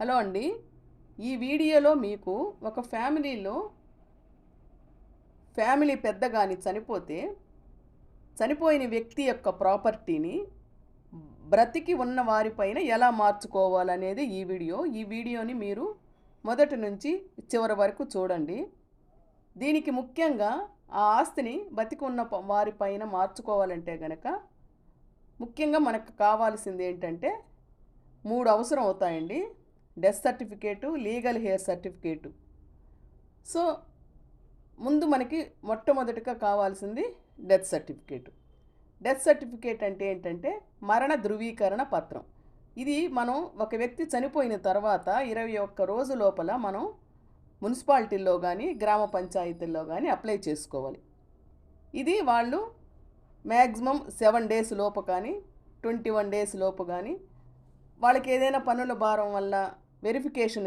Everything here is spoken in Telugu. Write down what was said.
హలో అండి. ఈ వీడియోలో మీకు ఒక ఫ్యామిలీ పెద్ద గాని చనిపోతే, చనిపోయిన వ్యక్తి యొక్క ప్రాపర్టీని బ్రతికి ఉన్న వారిపైన ఎలా మార్చుకోవాలనేది ఈ వీడియో. ఈ వీడియోని మీరు మొదటి నుంచి చివరి వరకు చూడండి. దీనికి ముఖ్యంగా ఆ ఆస్తిని బతికి ఉన్న వారిపైన మార్చుకోవాలంటే గనక, ముఖ్యంగా మనకు కావాల్సింది ఏంటంటే 3 అవసరం అవుతాయండి. Death certificate, legal heir certificate. So, ముందు మనకి మొట్టమొదటిగా కావాల్సింది డెత్ సర్టిఫికేటు. డెత్ సర్టిఫికేట్ అంటే ఏంటంటే మరణ ధృవీకరణ పత్రం. ఇది మనం ఒక వ్యక్తి చనిపోయిన తర్వాత 21 రోజు లోపల మనం మున్సిపాలిటీల్లో గానీ, గ్రామ పంచాయతీల్లో గానీ అప్లై చేసుకోవాలి. ఇది వాళ్ళు మ్యాక్సిమం 7 డేస్ లోపు కానీ, 21 డేస్ లోపు గానీ, వాళ్ళకి ఏదైనా పనుల భారం వల్ల వెరిఫికేషన్